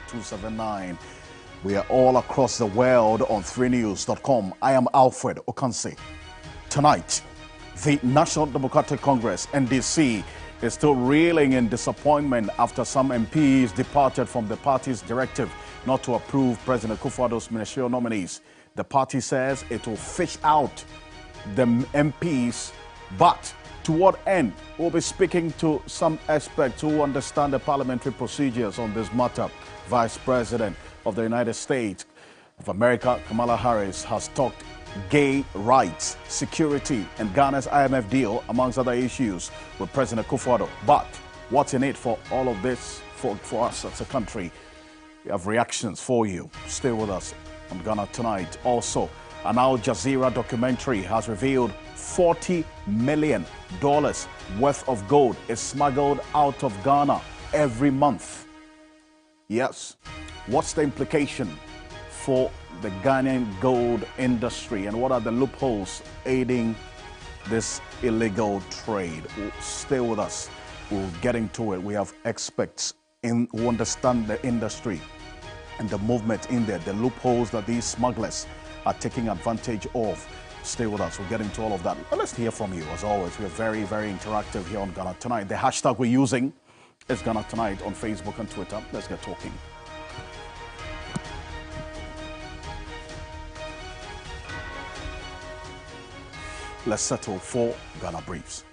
279. We are all across the world on 3news.com. I am Alfred Ocansey. Tonight, the National Democratic Congress, NDC, is still reeling in disappointment after some MPs departed from the party's directive not to approve President Akufo-Addo's ministerial nominees. The party says it will fish out the MPs, but to what end? We'll be speaking to some experts who understand the parliamentary procedures on this matter. Vice President of the United States of America, Kamala Harris, has talked gay rights, security, and Ghana's IMF deal, amongst other issues, with President Akufo-Addo. But what's in it for all of this for us as a country? We have reactions for you. Stay with us on Ghana Tonight. Also, an Al Jazeera documentary has revealed $40 million worth of gold is smuggled out of Ghana every month. Yes. What's the implication for the Ghanaian gold industry, and what are the loopholes aiding this illegal trade? Stay with us. We'll get into it. We have experts who understand the industry and the movement in there, the loopholes that these smugglers are taking advantage of. Stay with us. We'll get into all of that. But let's hear from you. As always, we're very, very interactive here on Ghana Tonight. The hashtag we're using is Ghana Tonight on Facebook and Twitter. Let's get talking. Let's settle for Ghana Briefs.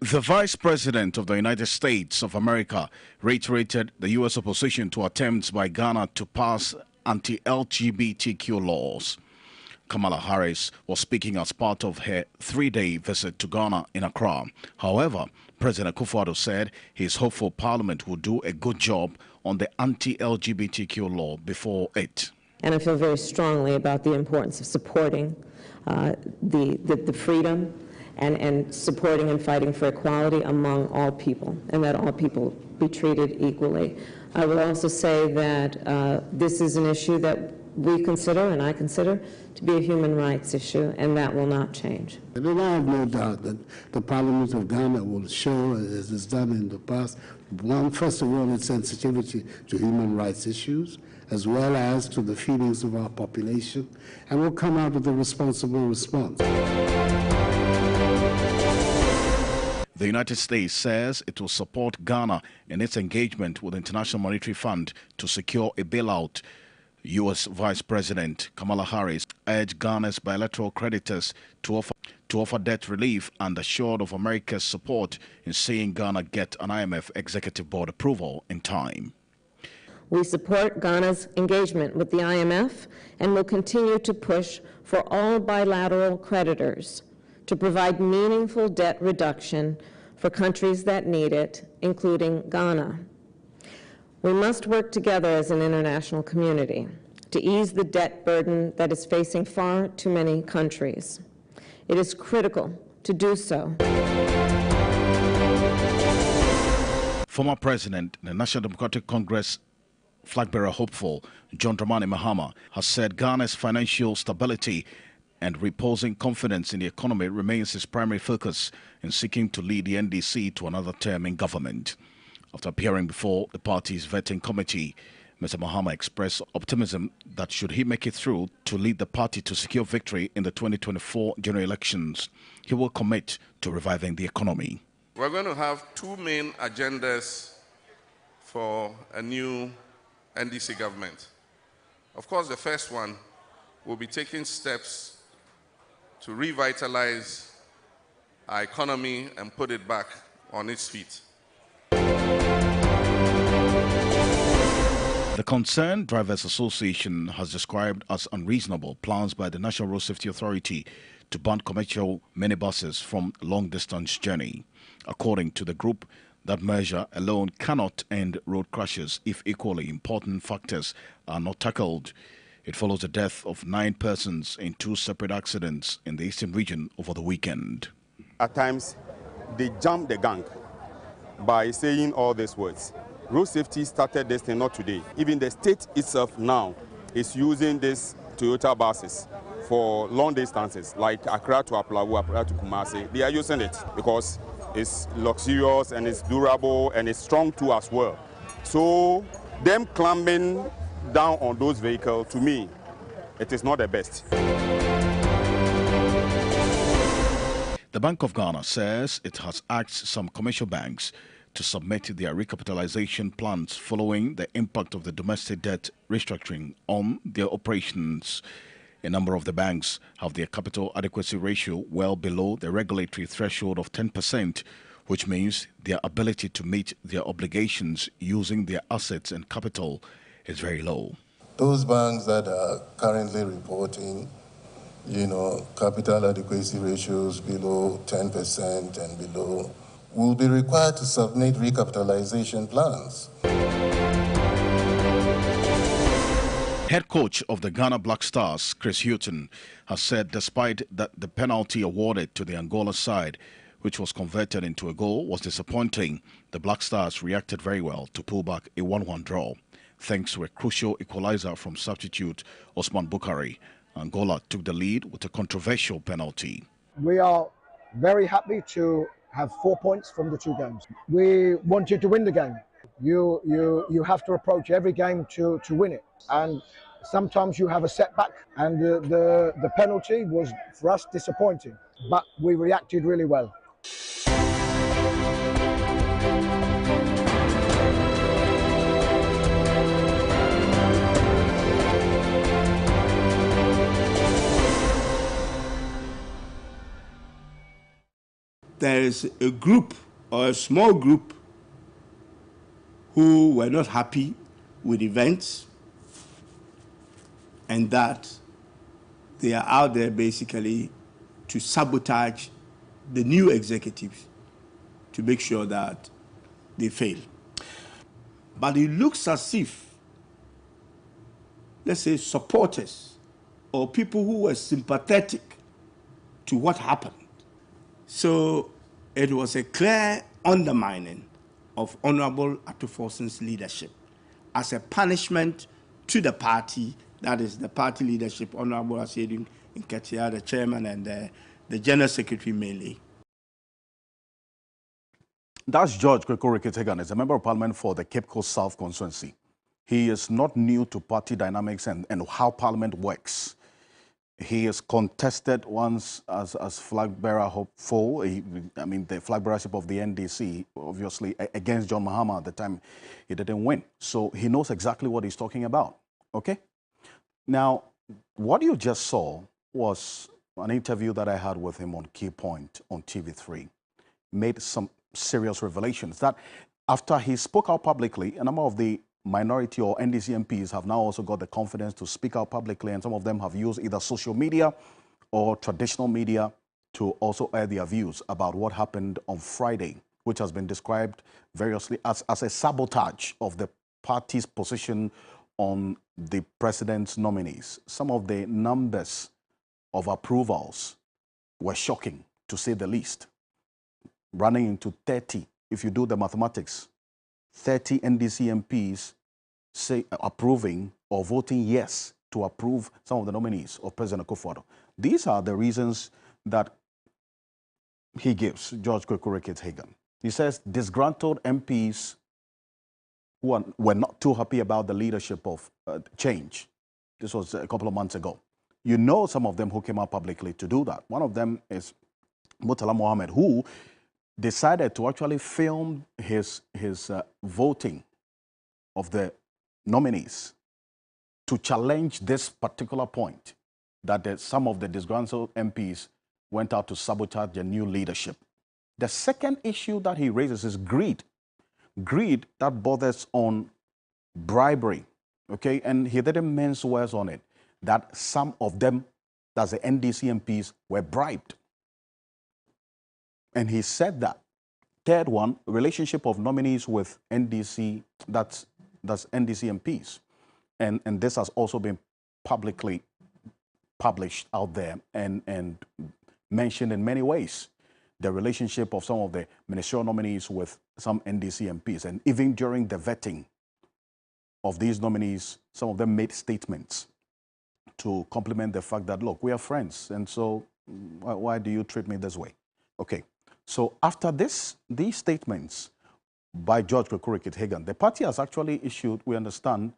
The Vice President of the United States of America reiterated the U.S. opposition to attempts by Ghana to pass anti-LGBTQ laws. Kamala Harris was speaking as part of her three-day visit to Ghana in Accra. However, President Akufo-Addo said he is hopeful Parliament will do a good job on the anti-LGBTQ law before it. And I feel very strongly about the importance of supporting the freedom and supporting and fighting for equality among all people, and that all people be treated equally. I will also say that this is an issue that we consider, and I consider, to be a human rights issue, and that will not change. I have no doubt that the Parliament of Ghana will show, as it's done in the past, first of all, its sensitivity to human rights issues, as well as to the feelings of our population, and will come out with a responsible response. The United States says it will support Ghana in its engagement with the International Monetary Fund to secure a bailout. U.S. Vice President Kamala Harris urged Ghana's bilateral creditors to offer debt relief and assured of America's support in seeing Ghana get an IMF Executive Board approval in time. We support Ghana's engagement with the IMF and will continue to push for all bilateral creditors to provide meaningful debt reduction for countries that need it, including Ghana. We must work together as an international community to ease the debt burden that is facing far too many countries. It is critical to do so. Former President, the National Democratic Congress flag bearer hopeful, John Dramani Mahama, has said Ghana's financial stability and reposing confidence in the economy remains his primary focus in seeking to lead the NDC to another term in government. After appearing before the party's vetting committee, Mr. Mahama expressed optimism that should he make it through to lead the party to secure victory in the 2024 general elections, he will commit to reviving the economy. We're going to have two main agendas for a new NDC government. Of course, the first one will be taking steps to revitalize our economy and put it back on its feet. The Concerned Drivers Association has described as unreasonable plans by the National Road Safety Authority to ban commercial minibuses from long-distance journey. According to the group, that measure alone cannot end road crashes if equally important factors are not tackled. It follows the death of 9 persons in 2 separate accidents in the eastern region over the weekend. At times, they jump the gun by saying all these words. Road safety started this thing not today. Even the state itself now is using these Toyota buses for long distances, like Accra to Apulawu, Accra to Kumasi. They are using it because it's luxurious and it's durable and it's strong too as well. So them climbing down on those vehicles, to me, it is not the best. The Bank of Ghana says it has asked some commercial banks to submit their recapitalization plans following the impact of the domestic debt restructuring on their operations. A number of the banks have their capital adequacy ratio well below the regulatory threshold of 10%, which means their ability to meet their obligations using their assets and capital is very low. Those banks that are currently reporting, capital adequacy ratios below 10% and below will be required to submit recapitalization plans. Head coach of the Ghana Black Stars, Chris Hutton, has said despite that the penalty awarded to the Angola side, which was converted into a goal, was disappointing, the Black Stars reacted very well to pull back a 1-1 draw. Thanks to a crucial equalizer from substitute Osman Bukari, Angola took the lead with a controversial penalty. We are very happy to have 4 points from the 2 games. We wanted to win the game. You have to approach every game to win it. And sometimes you have a setback, and the penalty was, for us, disappointing. But we reacted really well. There is a group or a small group who were not happy with events, and that they are out there basically to sabotage the new executives to make sure that they fail. But it looks as if, let's say, supporters or people who were sympathetic to what happened. So it was a clear undermining of Honorable Atufosun's leadership as a punishment to the party, that is the party leadership, Honorable Asiedu Nketia, the chairman, and the general secretary mainly. That's George Kweku-Rikit-Hagan. He's a member of parliament for the Cape Coast South constituency. He is not new to party dynamics and how parliament works. He is contested once as flag bearer hopeful. The flag bearership of the NDC, obviously, against John Mahama at the time, he didn't win. So he knows exactly what he's talking about, okay? Now, what you just saw was an interview that I had with him on Key Point on TV3. Made some serious revelations that after he spoke out publicly, a number of the minority or NDC MPs have now also got the confidence to speak out publicly, and some of them have used either social media or traditional media to also air their views about what happened on Friday, which has been described variously as a sabotage of the party's position on the president's nominees. Some of the numbers of approvals were shocking, to say the least, running into 30, if you do the mathematics. 30 NDC MPs say approving or voting yes to approve some of the nominees of President Akufo-Addo. These are the reasons that he gives, George Kweku-Rikit-Hagan. He says disgruntled MPs who were not too happy about the leadership of change. This was a couple of months ago. You know some of them who came out publicly to do that. One of them is Murtala Mohammed, who decided to actually film his voting of the nominees to challenge this particular point, that some of the disgruntled MPs went out to sabotage the new leadership. The second issue that he raises is greed. Greed that borders on bribery, okay? And he didn't mince words on it, that some of them, that's the NDC MPs, were bribed. And he said that. Third one, relationship of nominees with NDC, that's NDC MPs. And this has also been publicly published out there and mentioned in many ways. The relationship of some of the ministerial nominees with some NDC MPs. And even during the vetting of these nominees, some of them made statements to complement the fact that, look, we are friends, and so why do you treat me this way? Okay, so after these statements by George Hagan, the party has actually issued, we understand,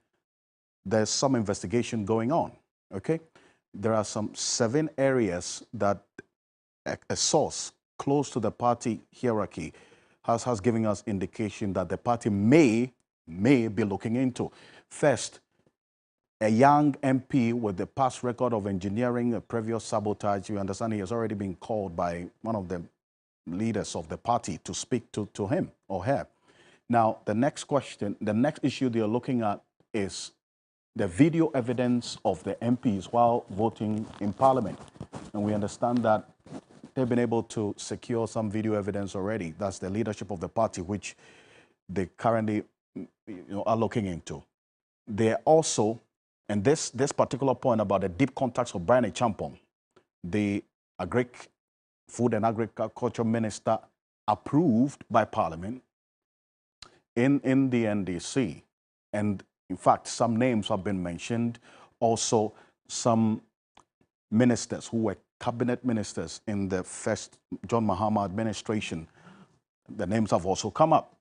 there's some investigation going on, okay? There are some 7 areas that a source close to the party hierarchy has given us indication that the party may be looking into. First, a young MP with the past record of engineering a previous sabotage. You understand he has already been called by one of the leaders of the party to speak to him or her. Now, the next question, the next issue they're looking at is the video evidence of the MPs while voting in Parliament. And we understand that they've been able to secure some video evidence already. That's the leadership of the party, which they currently are looking into. They're also, and this particular point about the deep contacts of Brian Champong, the Food and Agriculture Minister, approved by Parliament in the NDC. And in fact, some names have been mentioned. Also, some ministers who were cabinet ministers in the first John Mahama administration, the names have also come up.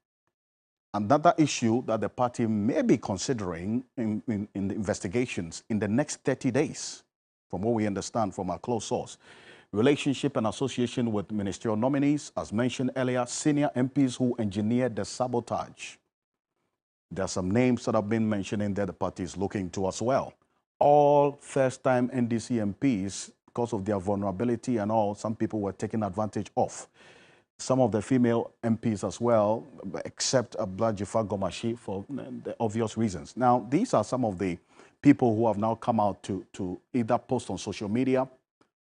Another issue that the party may be considering in the investigations in the next 30 days, from what we understand from our close source, relationship and association with ministerial nominees, as mentioned earlier, senior MPs who engineered the sabotage. There are some names that have been mentioned in there the party is looking to as well. All first-time NDC MPs, because of their vulnerability and all, some people were taken advantage of. Some of the female MPs as well, except Abdullah Gomashi for the obvious reasons. Now, these are some of the people who have now come out to either post on social media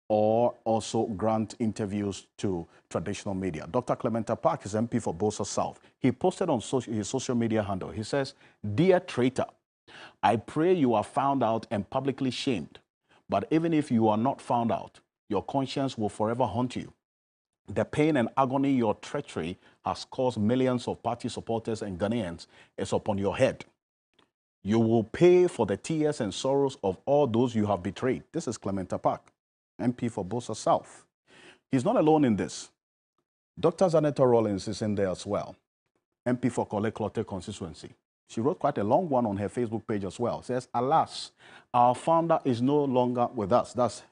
or also grant interviews to traditional media. Dr. Clementa Park is MP for Bosa South. He posted on his social media handle. He says, "Dear traitor, I pray you are found out and publicly shamed. But even if you are not found out, your conscience will forever haunt you. The pain and agony your treachery has caused millions of party supporters and Ghanaians is upon your head. You will pay for the tears and sorrows of all those you have betrayed." This is Clementa Park, MP for Bosa South. He's not alone in this. Dr. Zanetta Rawlings is in there as well, MP for Korle Klottey constituency. She wrote quite a long one on her Facebook page as well. It says, "Alas, our founder is no longer with us." That's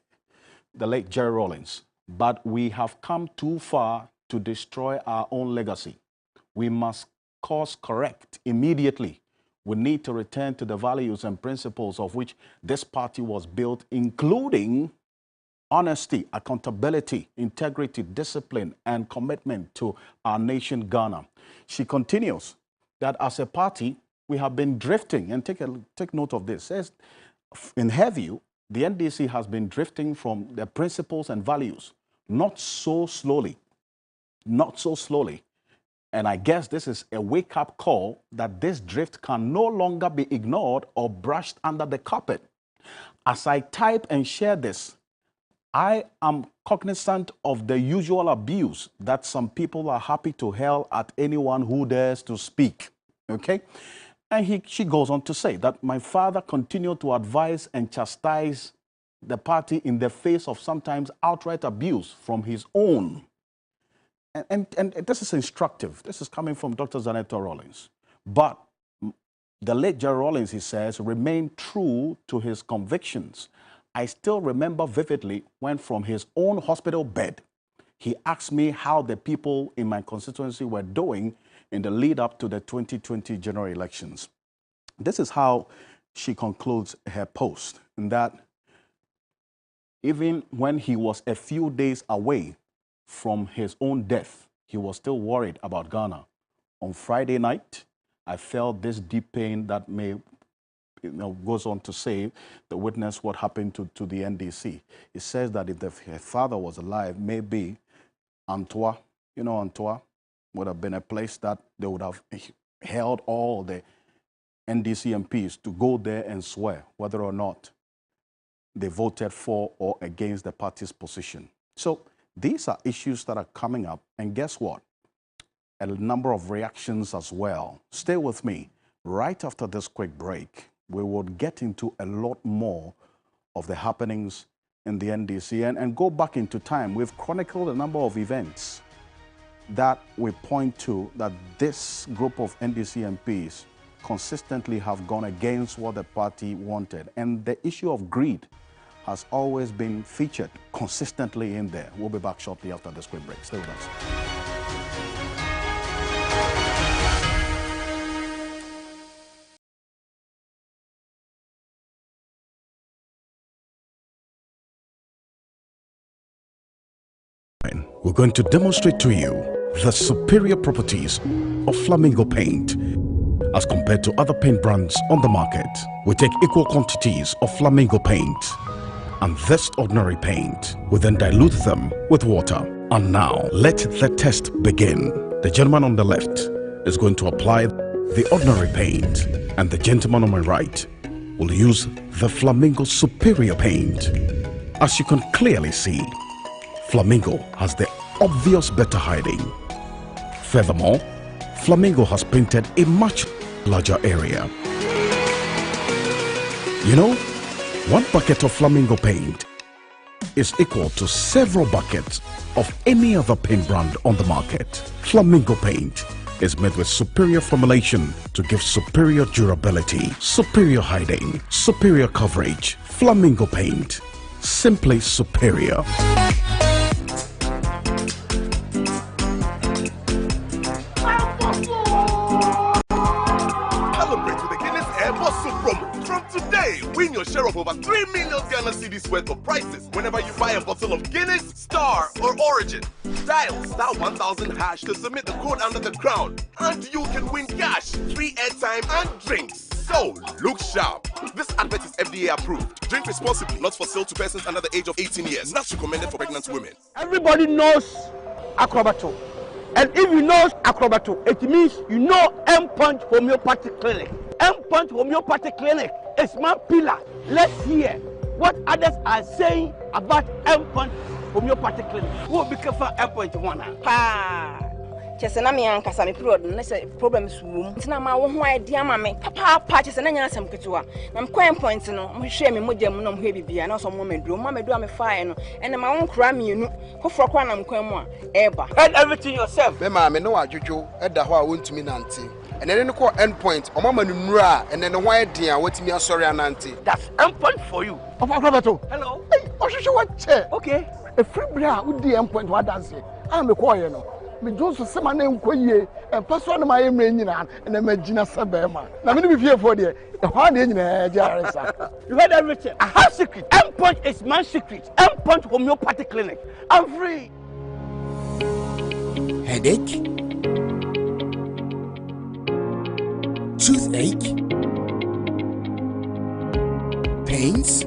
the late Jerry Rawlings. "But we have come too far to destroy our own legacy. We must course correct immediately. We need to return to the values and principles of which this party was built, including honesty, accountability, integrity, discipline, and commitment to our nation, Ghana." She continues that as a party, we have been drifting, and take note of this. Says, in her view, the NDC has been drifting from the principles and values, not so slowly. And I guess this is a wake-up call that this drift can no longer be ignored or brushed under the carpet. As I type and share this, I am cognizant of the usual abuse that some people are happy to hurl at anyone who dares to speak, okay? And she goes on to say that my father continued to advise and chastise the party in the face of sometimes outright abuse from his own. And this is instructive. This is coming from Dr. Zanetta Rawlings. But the late Jerry Rawlings, he says, remained true to his convictions. I still remember vividly when from his own hospital bed, he asked me how the people in my constituency were doing in the lead up to the 2020 general elections. This is how she concludes her post, in that even when he was a few days away from his own death, he was still worried about Ghana. On Friday night, I felt this deep pain that may, goes on to say, the witness what happened to the NDC. He says that if her father was alive, maybe Antoine, Antoine would have been a place that they would have held all the NDC MPs to go there and swear whether or not they voted for or against the party's position. So these are issues that are coming up, and guess what? A number of reactions as well. Stay with me. Right after this quick break, we will get into a lot more of the happenings in the NDC and go back into time. We've chronicled a number of events that we point to that this group of NDC MPs consistently have gone against what the party wanted. And the issue of greed has always been featured consistently in there. We'll be back shortly after this quick break. Stay with us. We're going to demonstrate to you the superior properties of Flamingo paint as compared to other paint brands on the market. We take equal quantities of Flamingo paint and this ordinary paint. We then dilute them with water. And now, let the test begin. The gentleman on the left is going to apply the ordinary paint, and the gentleman on my right will use the Flamingo superior paint. As you can clearly see, Flamingo has the obvious better hiding. Furthermore, Flamingo has painted a much larger area. You know, one bucket of Flamingo paint is equal to several buckets of any other paint brand on the market. Flamingo paint is made with superior formulation to give superior durability, superior hiding, superior coverage. Flamingo paint, simply superior. Win your share of over 3 million Ghana cedis worth of prizes whenever you buy a bottle of Guinness, Star, or Origin. Dial *1000# to submit the code under the crown, and you can win cash, free airtime, and drinks. So, look sharp. This advert is FDA approved. Drink responsibly, not for sale to persons under the age of 18 years. Not recommended for pregnant women. Everybody knows Acrobato. And if you know Acrobato, it means you know M-Punch Homeopathic Clinic. M-Punch Homeopathic Clinic is my pillar. Let's hear what others are saying about M-Punch Homeopathic Clinic. Who will be careful M-Punch one? Chese na me ankasa me period na se problems wom ntina ma wo ho idea ma me papa chese na nya asem ketewa na me kwan point no mo hwe me modam no mo hwe bibia na so mo meduro me fire no ene ma won kra mienu kofro kwa na mkwan mu a eba and everything yourself me ma me no adwodwo eda ho a wontumi nante ene ne ko end point o mama no nura ene ne ho iden a watimi asori anante. That's end point for you. Papa Acrobato, hello. Hey, ohwehwe what che? Okay, a free bra wo di end point wa dance am me call you no me Johnson sema na enkoyie and person na my emre nyina na magina sebema na me no be fie for there the one dey nyina jaresa. You heard everything. I have secret. M-Punch is my secret. M-Punch Homeopathic Clinic. I'm free. Headache, toothache, pains?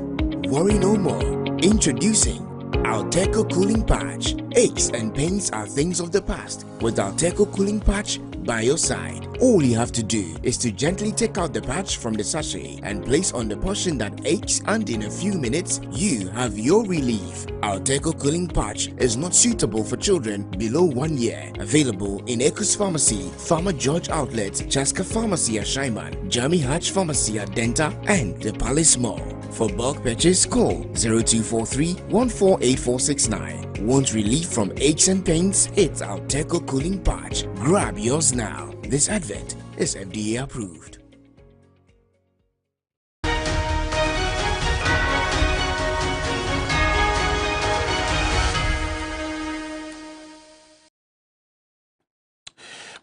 Worry no more. Introducing Alteco Cooling Patch. Aches and pains are things of the past. With Alteco Cooling Patch by your side, all you have to do is to gently take out the patch from the sachet and place on the portion that aches, and in a few minutes you have your relief. Alteco Cooling Patch is not suitable for children below 1 year. Available in Ecos Pharmacy, Farmer George Outlet, Chaska Pharmacy at Shaiman, Jamie Hatch Pharmacy at Denta, and the Palace Mall. For bulk purchase, call 0243-148469. Want relief from aches and pains? It's Alteco Cooling Patch. Grab yours now. This advert is FDA approved.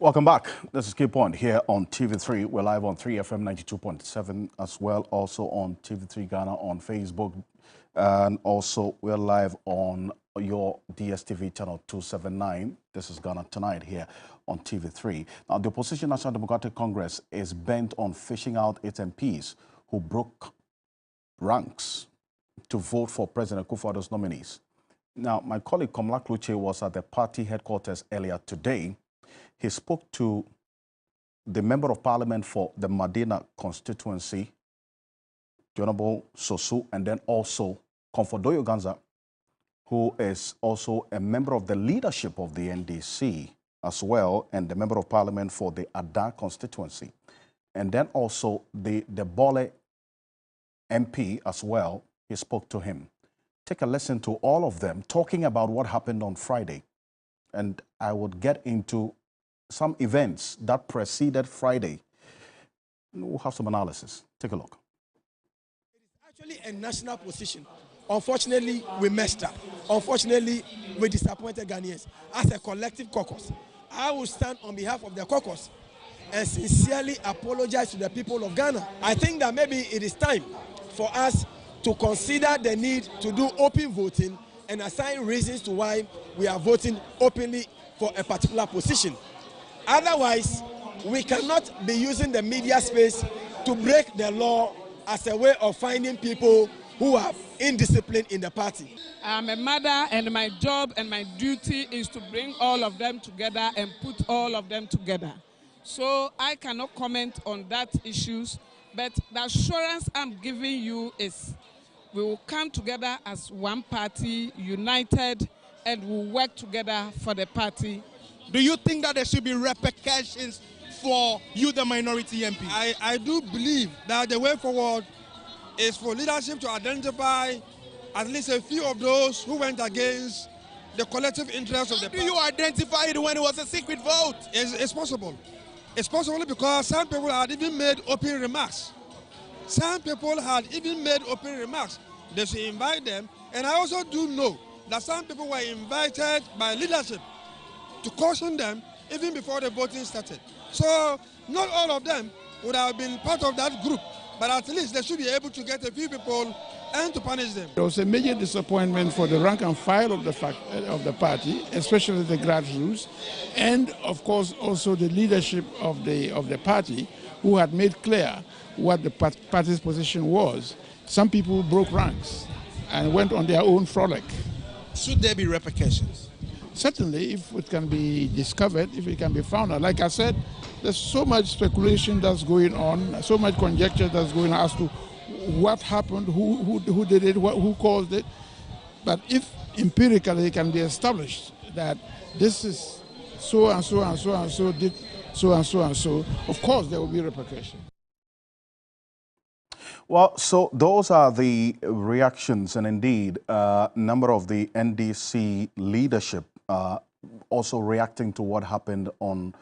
Welcome back. This is Key Point here on TV3. We're live on 3FM 92.7 as well, also on TV3 Ghana on Facebook. And also we're live on your DSTV channel 279. This is Ghana Tonight here on TV3. Now, the opposition National Democratic Congress is bent on fishing out its MPs who broke ranks to vote for President Akufo-Addo's nominees. Now, my colleague Komla Kluche was at the party headquarters earlier today. He spoke to the Member of Parliament for the Madina constituency, the Honorable Sosu, and then also Comfort Doyo-Ganza, who is also a member of the leadership of the NDC as well, and the Member of Parliament for the Ada constituency. And then also the Bole MP as well, he spoke to him. Take a listen to all of them talking about what happened on Friday. And I would get into some events that preceded Friday. We'll have some analysis. Take a look. It is actually a national position. Unfortunately, we messed up. Unfortunately, we disappointed Ghanaians. As a collective caucus, I will stand on behalf of the caucus and sincerely apologize to the people of Ghana. I think that maybe it is time for us to consider the need to do open voting and assign reasons to why we are voting openly for a particular position. Otherwise, we cannot be using the media space to break the law as a way of finding people who are indisciplined in the party. I'm a mother, and my job and my duty is to bring all of them together and put all of them together. So I cannot comment on that issues, but the assurance I'm giving you is we will come together as one party, united, and we'll work together for the party. Do you think that there should be repercussions for you, the minority MP? I do believe that the way forward is for leadership to identify at least a few of those who went against the collective interest of the party. Do you identify it when it was a secret vote? It's possible. It's possible because some people had even made open remarks. Some people had even made open remarks. They should invite them. And I also do know that some people were invited by leadership to caution them even before the voting started. So not all of them would have been part of that group, but at least they should be able to get a few people and to punish them. There was a major disappointment for the rank and file of the party, especially the grassroots, and of course also the leadership of the party, who had made clear what the party's position was. Some people broke ranks and went on their own frolic. Should there be repercussions? Certainly, if it can be discovered, if it can be found out. Like I said, there's so much speculation that's going on, so much conjecture that's going on as to what happened, who did it, who caused it. But if empirically it can be established that this is so and so and so and so did so and so and so, of course there will be repercussions. Well, so those are the reactions, and indeed, a number of the NDC leadership also reacting to what happened on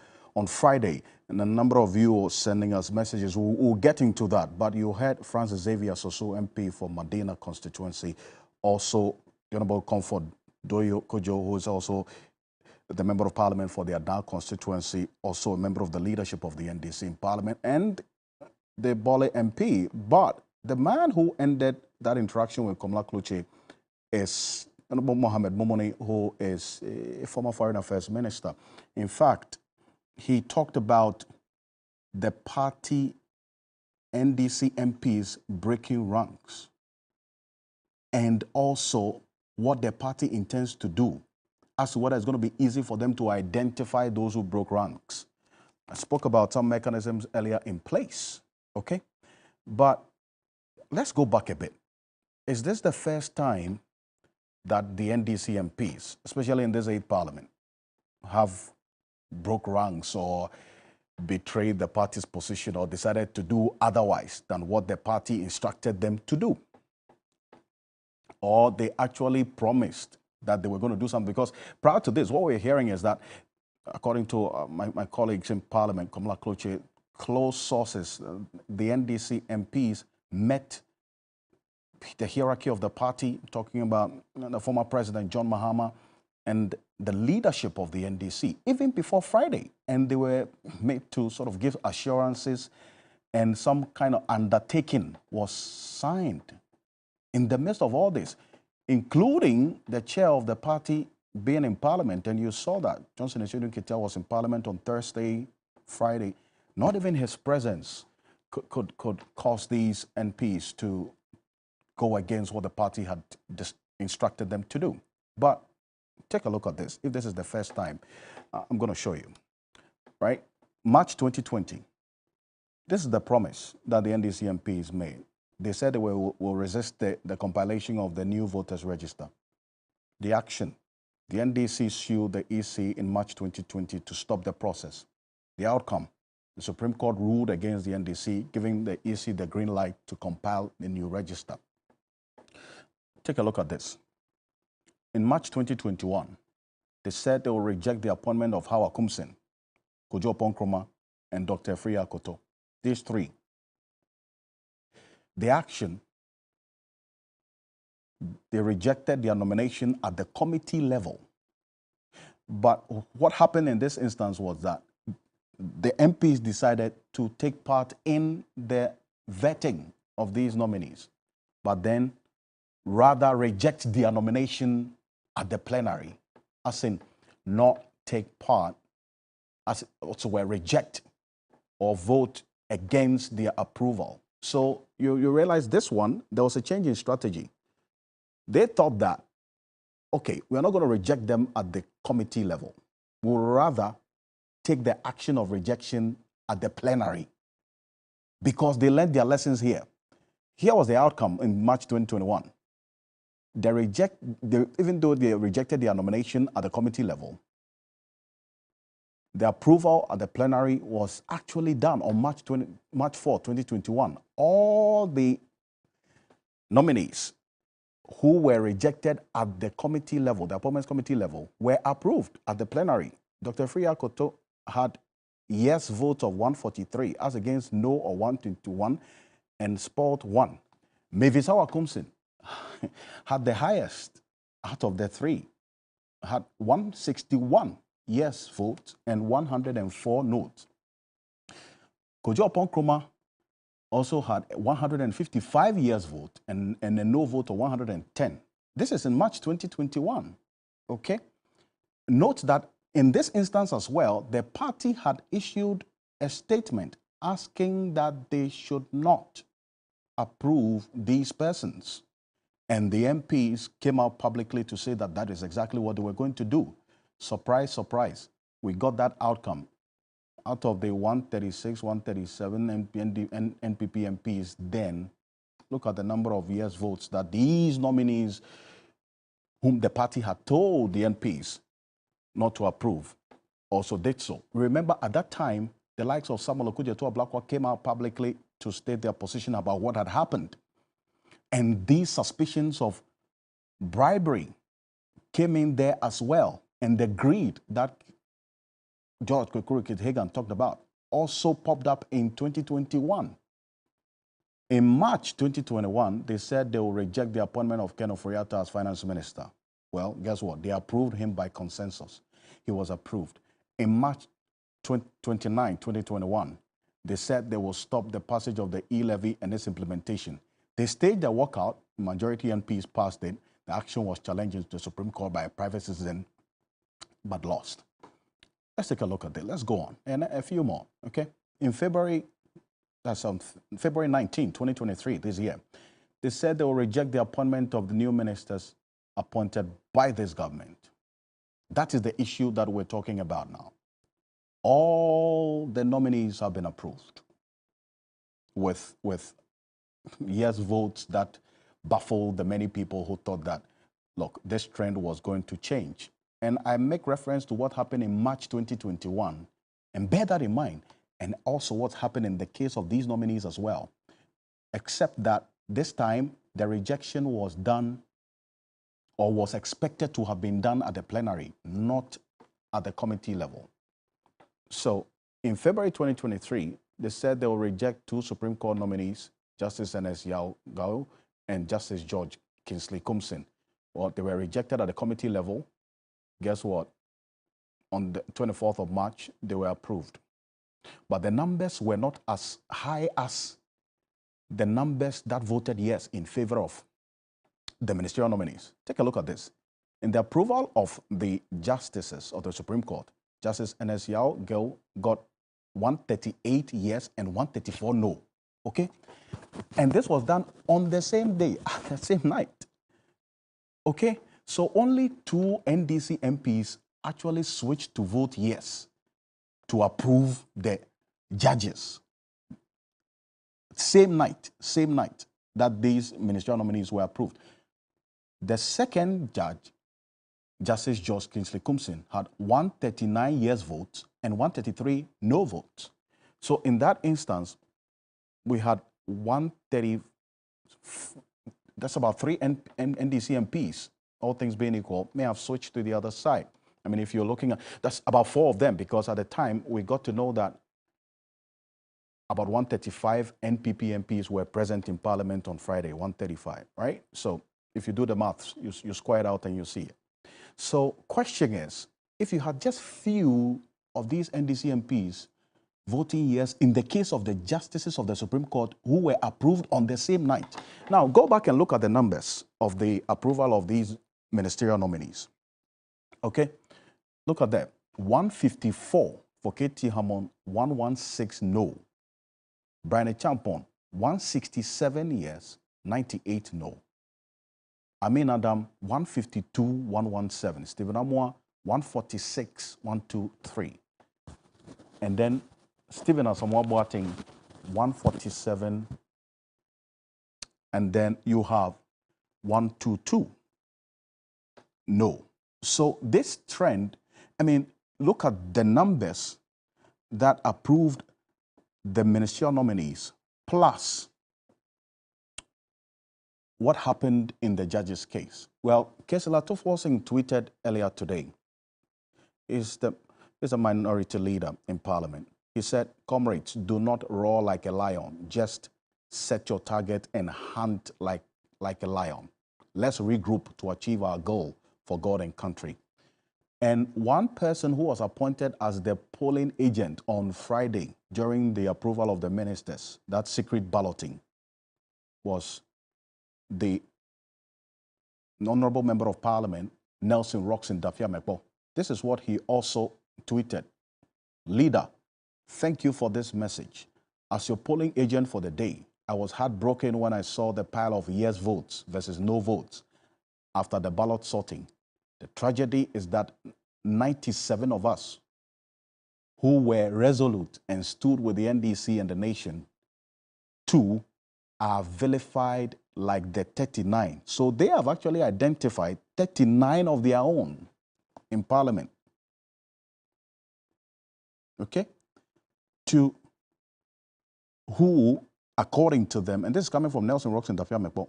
Friday. And a number of you are sending us messages. We'll get into that. But you heard Francis Xavier Soso, MP for Medina constituency, also Honorable Comfort Doyo Kojo, who is also the Member of Parliament for the Adar constituency, also a member of the leadership of the NDC in Parliament, and the Bole MP. But the man who ended that interaction with Komla Kluche is Honorable Mohamed Momoni, who is a former Foreign Affairs Minister. In fact, he talked about the party NDC MPs breaking ranks and also what the party intends to do as to whether it's going to be easy for them to identify those who broke ranks. I spoke about some mechanisms earlier in place, okay? But let's go back a bit. Is this the first time that the NDC MPs, especially in this 8th Parliament, have broke ranks or betrayed the party's position or decided to do otherwise than what the party instructed them to do? Or they actually promised that they were going to do something? Because prior to this, what we're hearing is that, according to my colleagues in Parliament, Komla Kluche, close sources, the NDC MPs met the hierarchy of the party, talking about the former president, John Mahama, and the leadership of the NDC, even before Friday. And they were made to sort of give assurances, and some kind of undertaking was signed in the midst of all this, including the chair of the party being in Parliament. And you saw that Johnson Echidun-Ketia was in Parliament on Thursday, Friday. Not even his presence could cause these MPs to go against what the party had instructed them to do. But take a look at this. If this is the first time, I'm going to show you, right? March 2020, this is the promise that the NDC MPs made. They said they will resist the compilation of the new voters register. The action, the NDC sued the EC in March 2020 to stop the process. The outcome, the Supreme Court ruled against the NDC, giving the EC the green light to compile the new register. Take a look at this. In March 2021, they said they will reject the appointment of Howard Kumsin, Kojo Ponkroma, and Dr. Freya Koto. These three. The action, they rejected their nomination at the committee level. But what happened in this instance was that the MPs decided to take part in the vetting of these nominees, but then rather reject their nomination at the plenary, as in not take part, as also were reject or vote against their approval. So you realize this one, there was a change in strategy. They thought that, okay, we're not going to reject them at the committee level. We'll rather take the action of rejection at the plenary because they learned their lessons here. Here was the outcome in March 2021. Even though they rejected their nomination at the committee level, the approval at the plenary was actually done on March 4, 2021. All the nominees who were rejected at the committee level, the appointments committee level, were approved at the plenary. Dr. Freya Koto had yes votes of 143 as against no of 121 and spoiled 1. Mavis Howard Kumsin had the highest out of the three, had 161 yes votes and 104 no's. Kojo Ponkroma also had 155 yes vote and a no vote of 110. This is in March 2021, okay? Note that in this instance as well, the party had issued a statement asking that they should not approve these persons. And the MPs came out publicly to say that that is exactly what they were going to do. Surprise, surprise. We got that outcome. Out of the 136, 137 NPP MPs, then look at the number of yes votes that these nominees whom the party had told the MPs not to approve also did so. Remember, at that time, the likes of Samuel Okudzeto-Ablakwa came out publicly to state their position about what had happened. And these suspicions of bribery came in there as well. And the greed that George Kwekuru-Hagan talked about also popped up in 2021. In March 2021, they said they will reject the appointment of Ken Ofori-Atta as finance minister. Well, guess what? They approved him by consensus. He was approved. In March 29, 2021, they said they will stop the passage of the e-levy and its implementation. They staged their walkout. Majority MPs passed it. The action was challenged to the Supreme Court by a private citizen, but lost. Let's take a look at it. Let's go on. And a few more, okay? In February, that's on February 19, 2023, this year, they said they will reject the appointment of the new ministers appointed by this government. That is the issue that we're talking about now. All the nominees have been approved with yes votes that baffled the many people who thought that, look, this trend was going to change. And I make reference to what happened in March 2021, and bear that in mind, and also what's happened in the case of these nominees as well, except that this time the rejection was done or was expected to have been done at the plenary, not at the committee level. So in February 2023, they said they will reject two Supreme Court nominees, Justice Ernest Yao Gao and Justice George Kingsley Kumsin. Well, they were rejected at the committee level. Guess what? On the 24th of March, they were approved. But the numbers were not as high as the numbers that voted yes in favor of the ministerial nominees. Take a look at this. In the approval of the justices of the Supreme Court, Justice Ernest Yao Gao got 138 yes and 134 no. Okay? And this was done on the same day, at the same night. Okay? So only two NDC MPs actually switched to vote yes to approve the judges. Same night that these ministerial nominees were approved. The second judge, Justice George Kingsley Kumsin, had 139 yes votes and 133 no votes. So in that instance, we had 130, that's about 3 NDC MPs, all things being equal, may have switched to the other side. I mean, if you're looking at, that's about 4 of them, because at the time we got to know that about 135 NPP MPs were present in Parliament on Friday, 135, right? So if you do the maths, you square it out and you see it. So question is, if you had just few of these NDC MPs voting yes in the case of the justices of the Supreme Court who were approved on the same night. Now, go back and look at the numbers of the approval of these ministerial nominees. Okay? Look at that. 154 for KT Hammond, 116 no. Brian Champon, 167 yes, 98 no. Amin Adam, 152, 117. Stephen Amoa, 146, 123. And then Stephen Asamoah Boateng, 147. And then you have 122. No. So this trend, I mean, look at the numbers that approved the ministerial nominees, plus what happened in the judge's case. Well, Kesela Tofosing tweeted earlier today, is a minority leader in Parliament. He said, comrades, do not roar like a lion. Just set your target and hunt like a lion. Let's regroup to achieve our goal for God and country. And one person who was appointed as the polling agent on Friday during the approval of the ministers, that secret balloting, was the Honorable Member of Parliament, Nelson Roxon Dafia-Mekpo. This is what he also tweeted. Leader, thank you for this message. As your polling agent for the day, I was heartbroken when I saw the pile of yes votes versus no votes after the ballot sorting. The tragedy is that 97 of us who were resolute and stood with the NDC and the nation, too, are vilified like the 39. So they have actually identified 39 of their own in Parliament. Okay? To who, according to them, and this is coming from Nelson Roxon Dafia-Mekpo,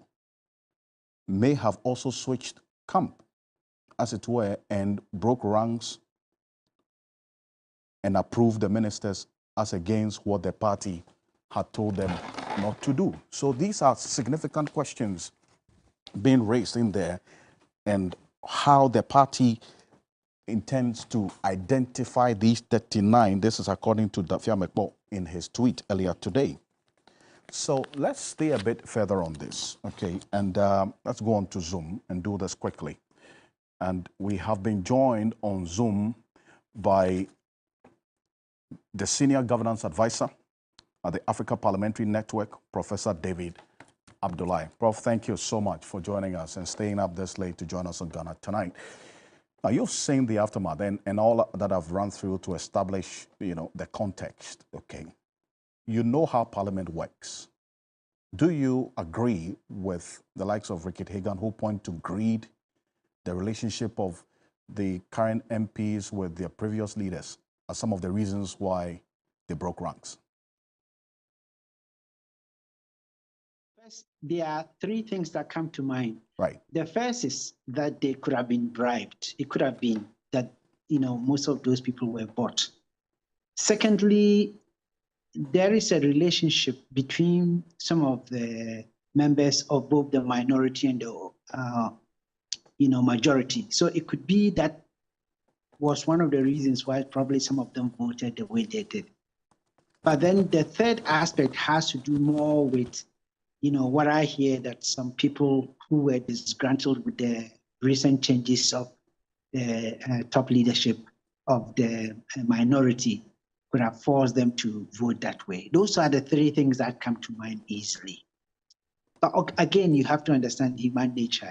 may have also switched camp, as it were, and broke ranks and approved the ministers as against what the party had told them not to do. So these are significant questions being raised in there, and how the party intends to identify these 39. This is according to Dafia-Mekpo in his tweet earlier today. So let's stay a bit further on this, okay? And let's go on to Zoom and do this quickly. And we have been joined on Zoom by the Senior Governance Advisor at the Africa Parliamentary Network, Professor David Abdullahi. Prof, thank you so much for joining us and staying up this late to join us on Ghana Tonight. Now, you've seen the aftermath and all that I've run through to establish, the context, okay? You know how Parliament works. Do you agree with the likes of Rickett Hagan, who point to greed, the relationship of the current MPs with their previous leaders, as some of the reasons why they broke ranks? First, there are 3 things that come to mind. Right. The first is that they could have been bribed. It could have been that, most of those people were bought. Secondly, there is a relationship between some of the members of both the minority and the majority. So it could be that was one of the reasons why probably some of them voted the way they did. But then the third aspect has to do more with, what I hear, that some people who were disgruntled with the recent changes of the top leadership of the minority could have forced them to vote that way. Those are the 3 things that come to mind easily. But again, you have to understand human nature.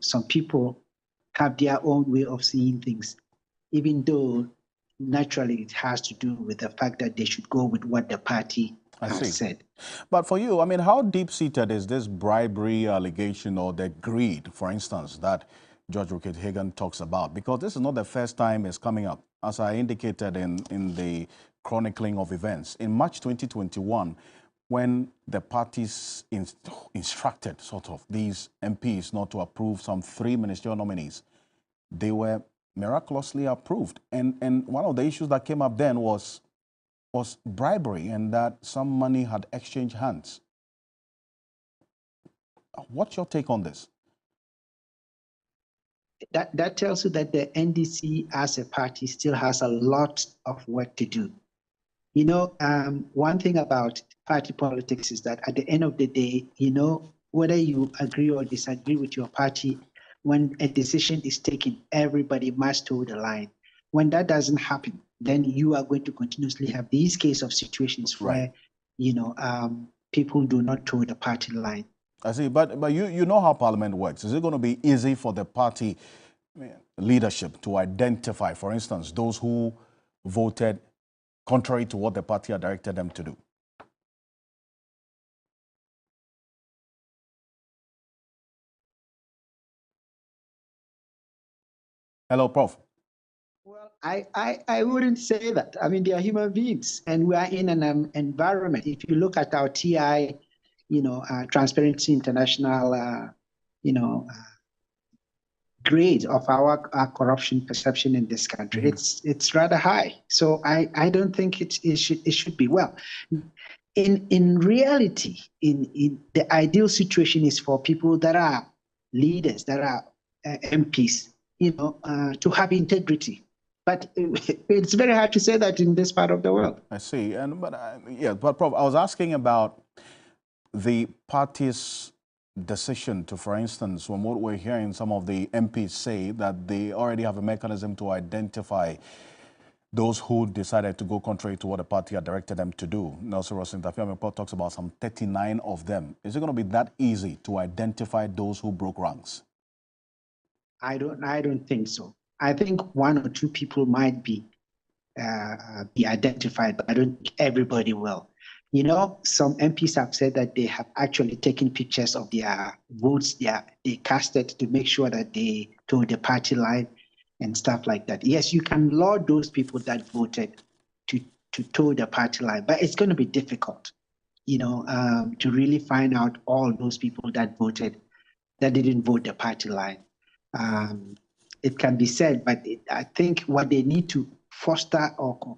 Some people have their own way of seeing things, even though naturally it has to do with the fact that they should go with what the party has said. But for you, I mean, how deep-seated is this bribery allegation or the greed, for instance, that George Rickett Hagan talks about? Because this is not the first time it's coming up. As I indicated in the chronicling of events. In March 2021, when the parties instructed sort of these MPs not to approve some 3 ministerial nominees, they were miraculously approved. And one of the issues that came up then was bribery, and that some money had exchanged hands. What's your take on this? That tells you that the NDC as a party still has a lot of work to do. You know, one thing about party politics is that at the end of the day, you know, whether you agree or disagree with your party, when a decision is taken, everybody must toe the line. When that doesn't happen, then you are going to continuously have these case of situations where, you know, people do not toe the party line. I see, but you know how Parliament works. Is it going to be easy for the party leadership to identify, for instance, those who voted contrary to what the party had directed them to do? Hello, Prof. Well, I wouldn't say that. I mean, they are human beings, and we are in an environment. If you look at our TI, you know, Transparency International, you know, grade of our corruption perception in this country, it's rather high. So I don't think it should be. Well, in reality, in the ideal situation is for people that are leaders, that are MPs, you know, to have integrity. But it's very hard to say that in this part of the world. I see, but Prof, I was asking about the party's decision to, for instance, from what we're hearing, some of the MPs say that they already have a mechanism to identify those who decided to go contrary to what the party had directed them to do. Nelson Ross Interfiam report talks about some 39 of them. Is it going to be that easy to identify those who broke ranks? I don't think so. I think 1 or 2 people might be identified, but I don't think everybody will. You know, some MPs have said that they have actually taken pictures of their votes they casted to make sure that they told the party line and stuff like that. Yes, you can laud those people that voted to toe the party line, but it's going to be difficult, you know, to really find out all those people that voted, that didn't vote the party line. It can be said, but I think what they need to foster or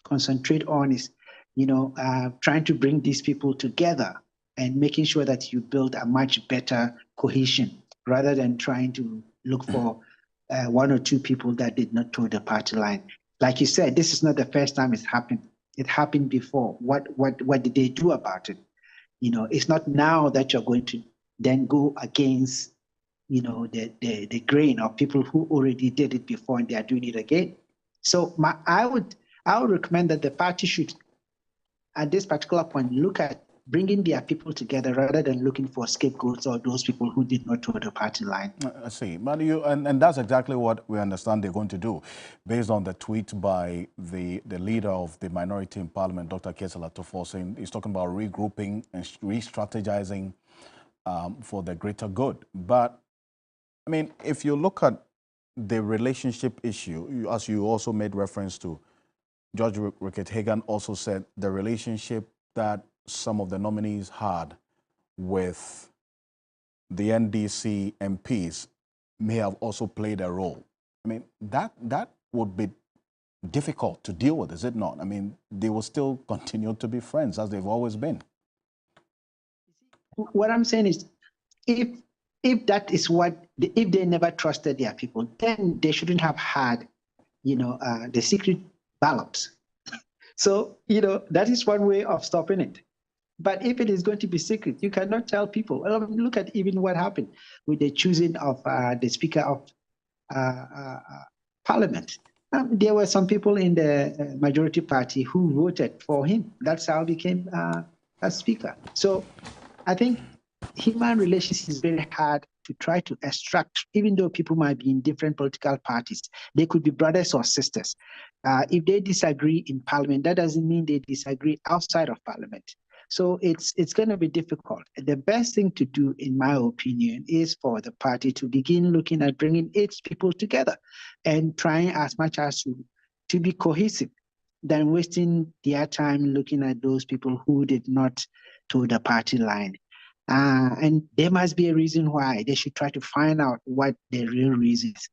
concentrate on is, you know, trying to bring these people together and making sure that you build a much better cohesion rather than trying to look for 1 or 2 people that did not toe the party line. Like you said, this is not the first time it's happened. It happened before. What did they do about it? You know, it's not now that you're going to then go against, you know, the grain of people who already did it before and they are doing it again. So I would recommend that the party should, at this particular point, look at bringing their people together rather than looking for scapegoats or those people who did not toe the party line. I see. But and that's exactly what we understand they're going to do, based on the tweet by the leader of the minority in Parliament, Dr. Kesela Tofo, saying he's talking about regrouping and re-strategizing for the greater good. But, I mean, if you look at the relationship issue, as you also made reference to, George Rickett Hagan also said the relationship that some of the nominees had with the NDC MPs may have also played a role. I mean, that would be difficult to deal with, is it not? I mean, they will still continue to be friends as they've always been. What I'm saying is, if that is if they never trusted their people, then they shouldn't have had, you know, the secret ballots. So, you know, that is one way of stopping it. But if it is going to be secret, you cannot tell people. Well, look at even what happened with the choosing of the Speaker of Parliament. There were some people in the majority party who voted for him. That's how he became a Speaker. So I think human relations is very hard to try to extract, even though people might be in different political parties. They could be brothers or sisters. If they disagree in Parliament, that doesn't mean they disagree outside of Parliament. So it's going to be difficult. The best thing to do, in my opinion, is for the party to begin looking at bringing its people together and trying as much as to be cohesive. than wasting their time looking at those people who did not toe the party line. And there must be a reason why. They should try to find out what the real reason is.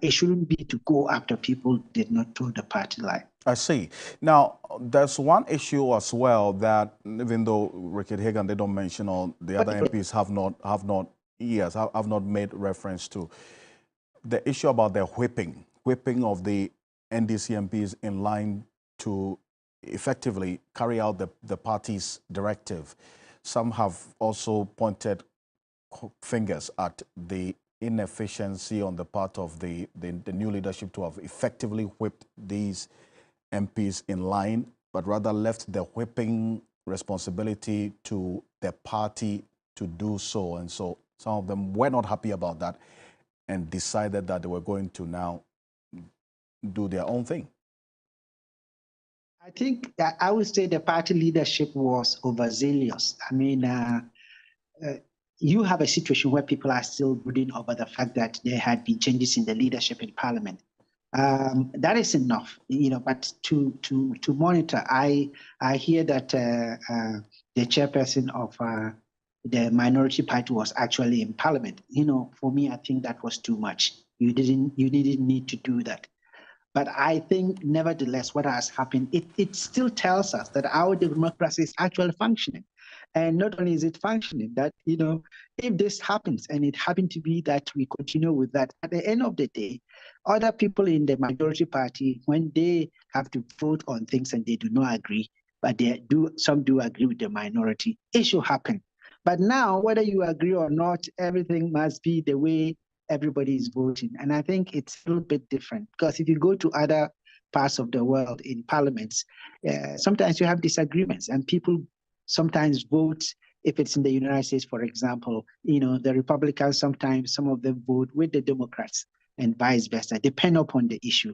It shouldn't be to go after people who did not toe the party line. I see. Now, there's one issue as well that even though Rickett Hagan, they don't mention, or the other MPs have not made reference to, the issue about the whipping of the NDC MPs in line to effectively carry out the party's directive. Some have also pointed fingers at the inefficiency on the part of the new leadership to have effectively whipped these MPs in line, but rather left the whipping responsibility to the party to do so. And so some of them were not happy about that and decided that they were going to now do their own thing. I think I would say the party leadership was overzealous. I mean, you have a situation where people are still brooding over the fact that there had been changes in the leadership in Parliament. That is enough, but to monitor, I hear that the chairperson of the minority party was actually in Parliament. For me, I think that was too much. You didn't need to do that. But I think, nevertheless, what has happened, it still tells us that our democracy is actually functioning. And not only is it functioning, that, if this happens, and it happened to be that we continue with that, at the end of the day, other people in the majority party, when they have to vote on things and they do not agree, but some do agree with the minority, it should happen. But now, whether you agree or not, everything must be the way everybody is voting. And I think it's a little bit different, because if you go to other parts of the world in parliaments, sometimes you have disagreements, and people sometimes vote. If it's in the United States, for example, the Republicans, sometimes some of them vote with the Democrats and vice versa, depending upon the issue.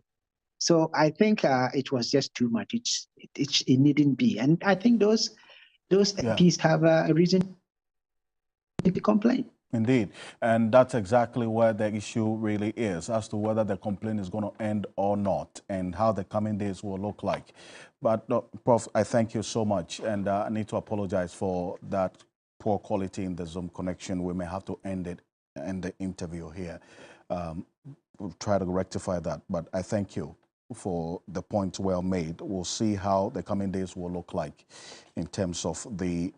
So I think it was just too much. It needn't be. And I think those MPs have a reason to complain. Indeed. And that's exactly where the issue really is, as to whether the complaint is going to end or not, and how the coming days will look like. But, Prof, I thank you so much, and I need to apologize for that poor quality in the Zoom connection. We may have to end the interview here. We'll try to rectify that, but I thank you for the point well made. We'll see how the coming days will look like in terms of the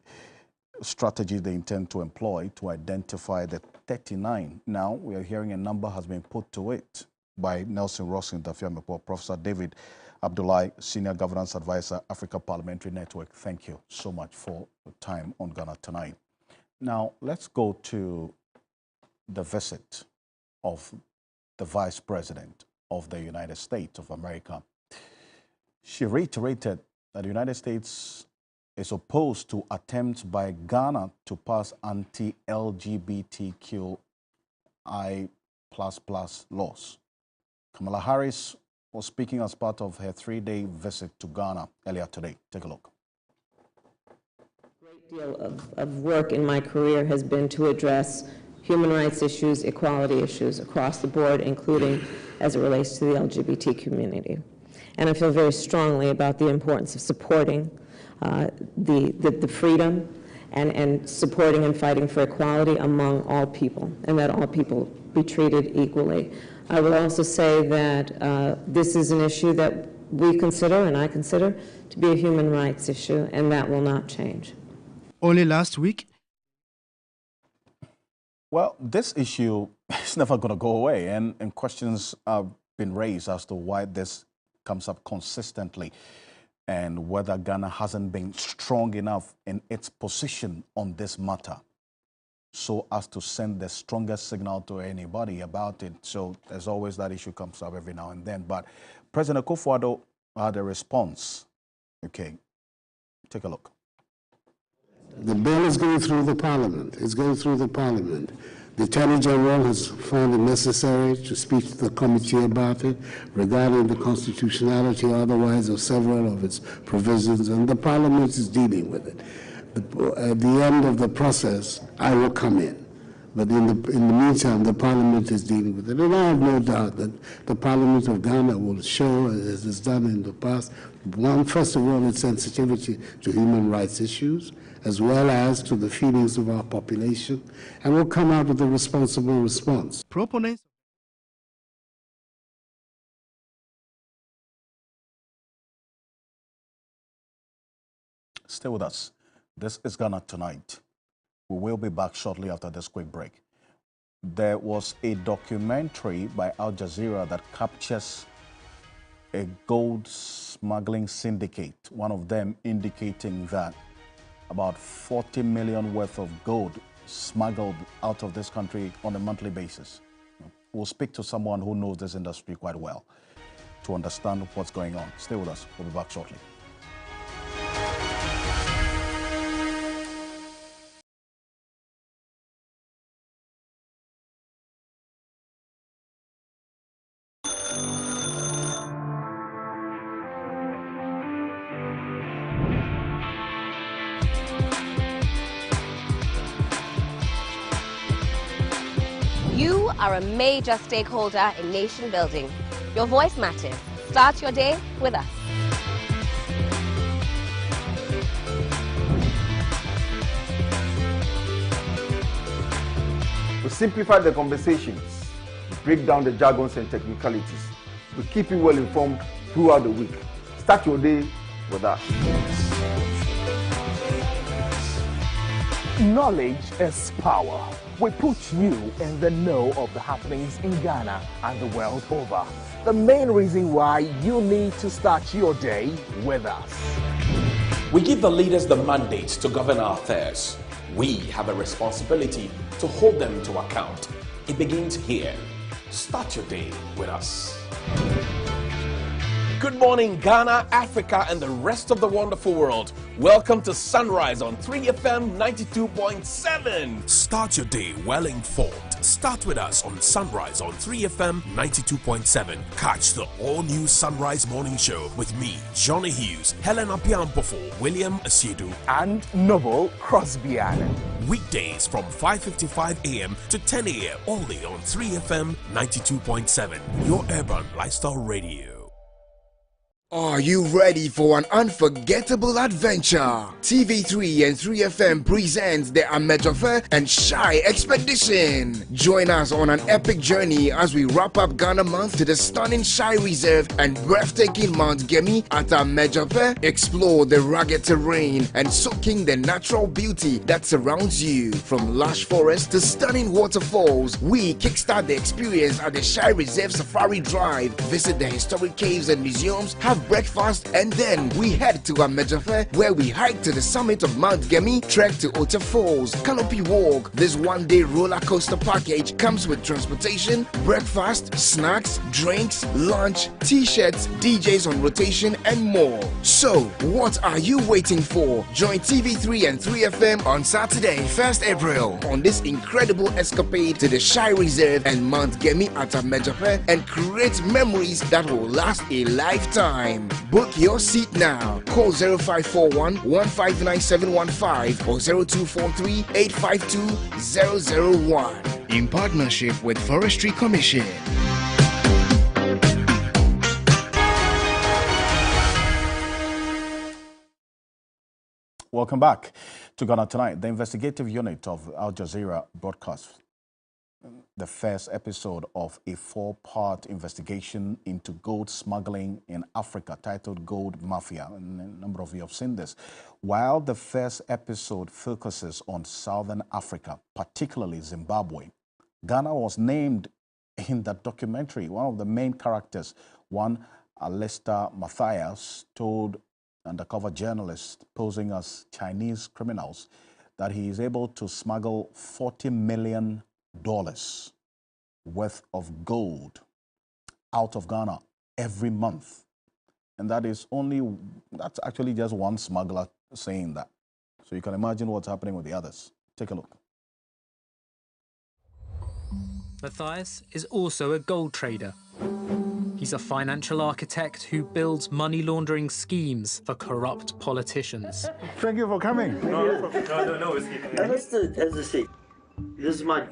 strategy they intend to employ to identify the 39. Now, we are hearing a number has been put to it by Nelson Ross in Dafiamepo. Professor David Abdullahi, Senior Governance Advisor, Africa Parliamentary Network. Thank you so much for your time on Ghana Tonight. Now, let's go to the visit of the Vice President of the United States of America. She reiterated that the United States is opposed to attempts by Ghana to pass anti-LGBTQI++ laws. Kamala Harris was speaking as part of her 3-day visit to Ghana earlier today. Take a look. A great deal of work in my career has been to address human rights issues, equality issues across the board, including as it relates to the LGBT community. And I feel very strongly about the importance of supporting the freedom and supporting and fighting for equality among all people, and that all people be treated equally. I will also say that this is an issue that we consider, and I consider, to be a human rights issue, and that will not change. Only last week? Well, this issue is never going to go away, and questions have been raised as to why this comes up consistently, and whether Ghana hasn't been strong enough in its position on this matter so as to send the strongest signal to anybody about it. So there's always that issue comes up every now and then. But President Akufo-Addo had a response. Okay, take a look. The bill is going through the Parliament. It's going through the Parliament. The Attorney General has found it necessary to speak to the committee about it regarding the constitutionality or otherwise of several of its provisions, and the Parliament is dealing with it. At the end of the process, I will come in. But in the meantime, the Parliament is dealing with it. And I have no doubt that the Parliament of Ghana will show, as it's done in the past, first of all, its sensitivity to human rights issues, as well as to the feelings of our population, and will come out with a responsible response. Proponents. Stay with us. This is Ghana Tonight. We will be back shortly after this quick break. There was a documentary by Al Jazeera that captures a gold smuggling syndicate, one of them indicating that about 40 million worth of gold smuggled out of this country on a monthly basis. We'll speak to someone who knows this industry quite well to understand what's going on. Stay with us. We'll be back shortly. You are a major stakeholder in nation building. Your voice matters. Start your day with us. We simplify the conversations, break down the jargons and technicalities. We keep you well informed throughout the week. Start your day with us. Knowledge is power. We put you in the know of the happenings in Ghana and the world over. The main reason why you need to start your day with us. We give the leaders the mandate to govern our affairs. We have a responsibility to hold them to account. It begins here. Start your day with us. Good morning, Ghana, Africa, and the rest of the wonderful world. Welcome to Sunrise on 3FM 92.7. Start your day well informed. Start with us on Sunrise on 3FM 92.7. Catch the all-new Sunrise Morning Show with me, Johnny Hughes, Helen Apiampofo, William Asiedu, and Noble Crosbyan. Weekdays from 5:55 a.m. to 10 a.m. only on 3FM 92.7. Your urban lifestyle radio. Are you ready for an unforgettable adventure? TV3 and 3FM presents the Amejofe and Shy Expedition. Join us on an epic journey as we wrap up Ghana month to the stunning Shy Reserve and breathtaking Mount Gemi at Amejofe. Explore the rugged terrain and soak in the natural beauty that surrounds you. From lush forests to stunning waterfalls, we kickstart the experience at the Shy Reserve Safari Drive. Visit the historic caves and museums, have breakfast, and then we head to Amejofe, where we hike to the summit of Mount Gemi, trek to Ota Falls, canopy walk. This one-day roller coaster package comes with transportation, breakfast, snacks, drinks, lunch, t-shirts, DJs on rotation, and more. So, what are you waiting for? Join TV3 and 3FM on Saturday, 1st April, on this incredible escapade to the Shy Reserve and Mount Gemi at Amejofe, and create memories that will last a lifetime. Book your seat now. Call 0541 159715 or 0243 852 001 in partnership with Forestry Commission. Welcome back to Ghana Tonight. The investigative unit of Al Jazeera broadcast the first episode of a 4-part investigation into gold smuggling in Africa titled Gold Mafia. And a number of you have seen this. While the first episode focuses on Southern Africa, particularly Zimbabwe, Ghana was named in that documentary. One of the main characters, one Alistair Matthias, told undercover journalists posing as Chinese criminals that he is able to smuggle $40 million worth of gold out of Ghana every month. And that's actually just one smuggler saying that. So you can imagine what's happening with the others. Take a look. Matthias is also a gold trader. He's a financial architect who builds money laundering schemes for corrupt politicians. Thank you for coming. No. Understood, as I say. This is money.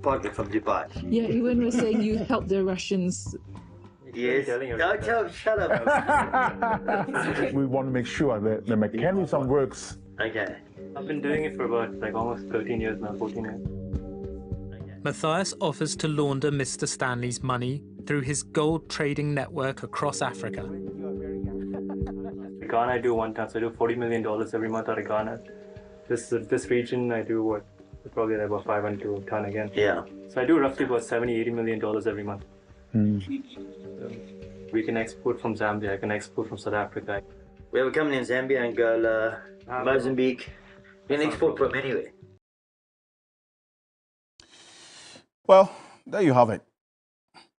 partly from Dubai. Yeah, Ewan was saying you helped the Russians. Yes. Shut up. We want to make sure that the mechanism works. Okay. I've been doing it for about almost 13 years now, 14 years. Matthias offers to launder Mr. Stanley's money through his gold trading network across Africa. Ghana, I do one ton, so I do $40 million every month out of Ghana. This region, I do what? Probably about 500 to a ton again. Yeah. So I do roughly about $70, $80 million every month. So we can export from Zambia, I can export from South Africa. We have a company in Zambia, Angola, Mozambique. We can export from anywhere. Well, there you have it.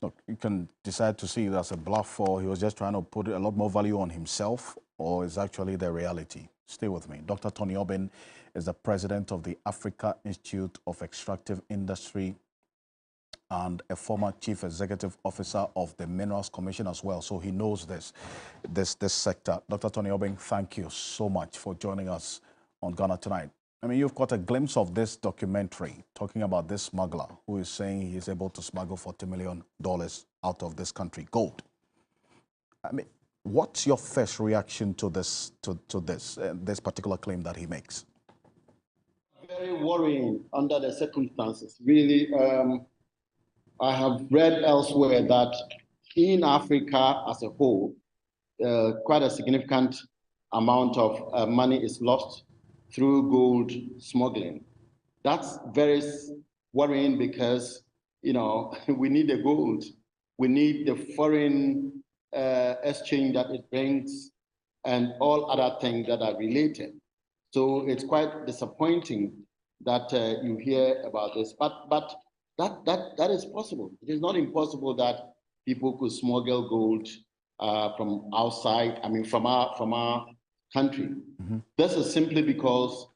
Look, you can decide to see it as a bluff, or he was just trying to put a lot more value on himself, or it's actually the reality. Stay with me. Dr. Tony Obin is the president of the Africa Institute of Extractive Industry and a former chief executive officer of the Minerals Commission as well. So he knows this sector. Dr. Tony Obin, thank you so much for joining us on Ghana Tonight. I mean, you've got a glimpse of this documentary talking about this smuggler who is saying he's able to smuggle $40 million out of this country, gold. I mean, what's your first reaction to this this particular claim that he makes? Very worrying under the circumstances. Really, I have read elsewhere that in Africa as a whole, quite a significant amount of money is lost through gold smuggling. That's very worrying because, you know, we need the gold. We need the foreign exchange that it brings and all other things that are related. So it's quite disappointing that you hear about this, but that is possible. It is not impossible that people could smuggle gold from outside, I mean, from our country. Mm-hmm. This is simply because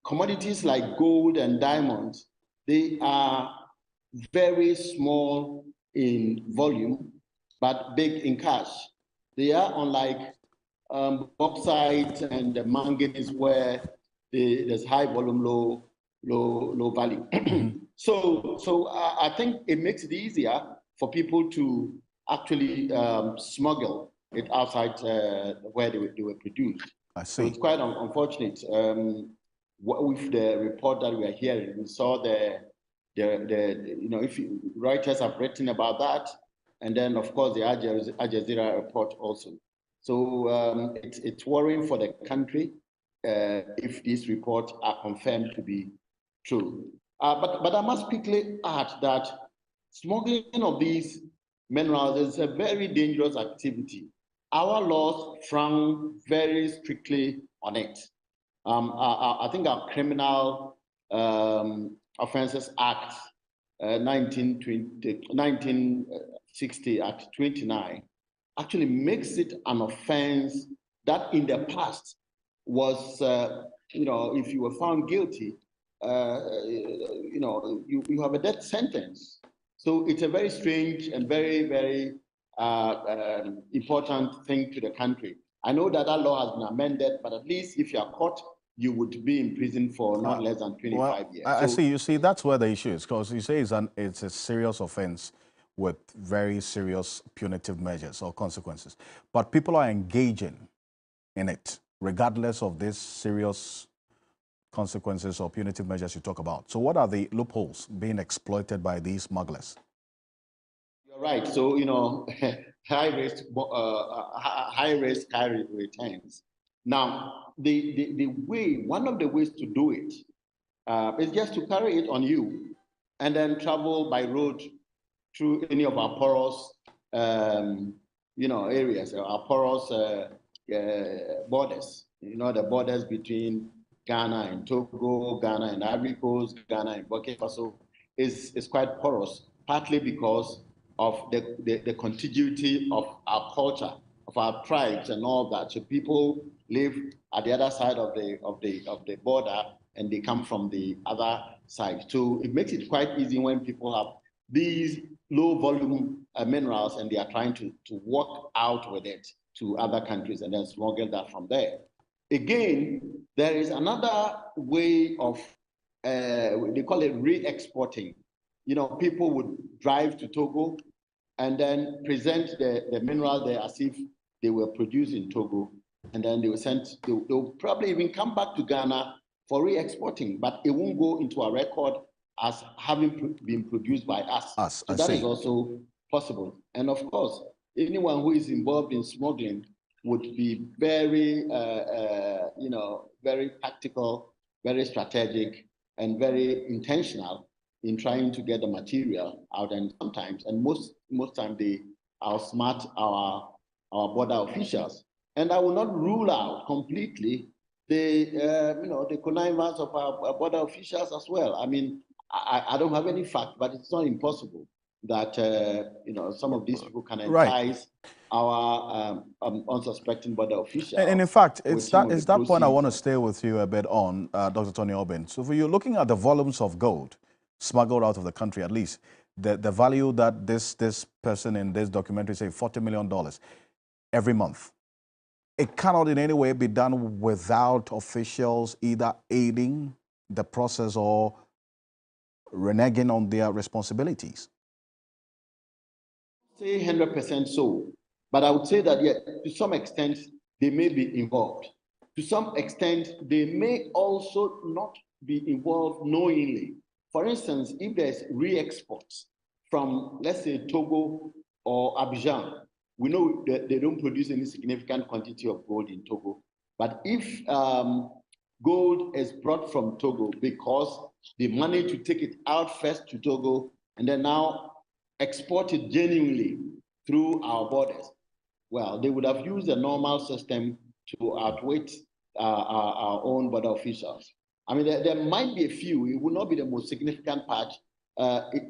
commodities like gold and diamonds, they are very small in volume, but big in cash. They are unlike bauxite and manganese, where there's high volume, low value. So I think it makes it easier for people to actually smuggle it outside where they were produced. I see. So it's quite unfortunate. With the report that we are hearing, we saw if writers have written about that, and then of course the Al Jazeera report also. So it's worrying for the country if these reports are confirmed to be true. But I must quickly add that smuggling of these minerals is a very dangerous activity. Our laws frown very strictly on it. I think our Criminal Offences Act 1960 Act 29 actually makes it an offense that in the past was, if you were found guilty, you have a death sentence. So it's a very strange and very, very important thing to the country. I know that law has been amended, but at least if you are caught, you would be in prison for not less than 25 years. I see. You see, that's where the issue is, because you say it's a serious offense with very serious punitive measures or consequences. But people are engaging in it, regardless of these serious consequences or punitive measures you talk about. So what are the loopholes being exploited by these smugglers? You're right. So, high risk, high returns. Now, one of the ways to do it is just to carry it on you and then travel by road through any of our porous, areas, our porous borders. The borders between Ghana and Togo, Ghana and Ivory Coast, Ghana and Burkina Faso is quite porous, partly because of the contiguity of our culture, of our tribes and all that. So people live at the other side of the border and they come from the other side. So it makes it quite easy when people have these low volume minerals and they are trying to walk out with it to other countries and then smuggle that from there. Again, there is another way of they call it re-exporting. You know, people would drive to Togo and then present the mineral there as if they were produced in Togo, and then they were sent. They'll probably even come back to Ghana for re-exporting, but it won't go into a record as having been produced by us. So that is also possible. And of course, anyone who is involved in smuggling would be very, very tactical, very strategic, and very intentional in trying to get the material out. And sometimes, and most time, they outsmart our border officials. And I will not rule out completely the connivance of our border officials as well. I mean, I don't have any fact, but it's not impossible that some of these people can entice our unsuspecting border officials. And in fact, it's that point I want to stay with you a bit on, Dr. Tony Obeng. So for you, looking at the volumes of gold smuggled out of the country, at least the value that this person in this documentary say $40 million every month. It cannot in any way be done without officials either aiding the process or reneging on their responsibilities. Say 100% so, but I would say that to some extent they may be involved. To some extent, they may also not be involved knowingly. For instance, if there's re-exports from, let's say, Togo or Abidjan, we know that they don't produce any significant quantity of gold in Togo. But if gold is brought from Togo because they managed to take it out first to Togo and then now export it genuinely through our borders, well, they would have used the normal system to outwit our own border officials. I mean, there might be a few, it would not be the most significant part,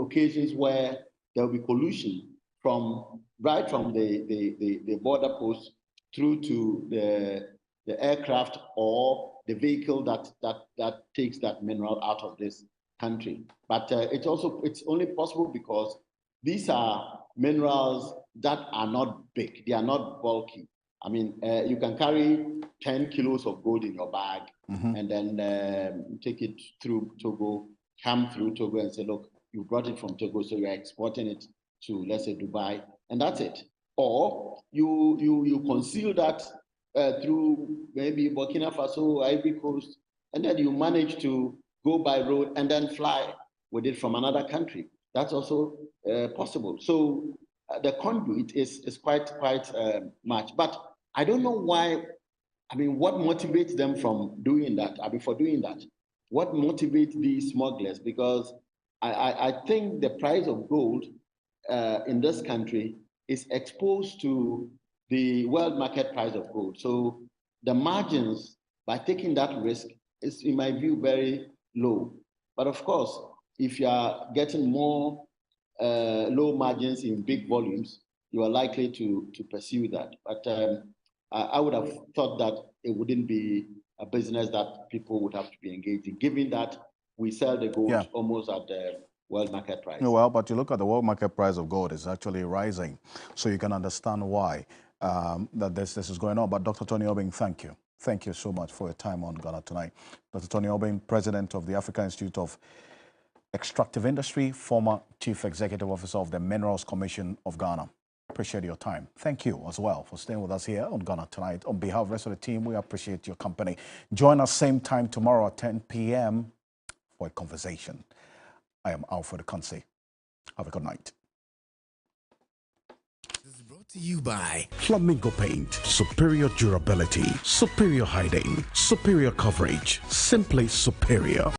occasions where there will be collusion right from the border post through to the aircraft or the vehicle that takes that mineral out of this country. But it's only possible because these are minerals that are not big, they are not bulky. I mean, you can carry 10 kilos of gold in your bag and then take it through Togo, come through Togo and say, look, you brought it from Togo, so you're exporting it to, let's say, Dubai, and that's it. Or you conceal that through maybe Burkina Faso, Ivory Coast, and then you manage to go by road and then fly with it from another country. That's also possible. So the conduit is quite much. But I don't know why, I mean, what motivates them from doing that? I mean, for doing that, what motivates these smugglers? Because I think the price of gold in this country is exposed to the world market price of gold. So the margins by taking that risk is, in my view, very low. But of course, if you are getting more low margins in big volumes, you are likely to pursue that. But I would have thought that it wouldn't be a business that people would have to be engaged in, given that we sell the gold almost at the world market price. Well, but you look at the world market price of gold, it's actually rising. So you can understand why that this is going on. But Dr. Tony Obeng, thank you. Thank you so much for your time on Ghana Tonight. Dr. Tony Obeng, President of the African Institute of Extractive Industry, former Chief Executive Officer of the Minerals Commission of Ghana. Appreciate your time. Thank you as well for staying with us here on Ghana Tonight. On behalf of the rest of the team, we appreciate your company. Join us same time tomorrow at 10 p.m. for a conversation. I am Alfred Ocansey. Have a good night. This is brought to you by Flamingo Paint. Superior durability, superior hiding, superior coverage, simply superior.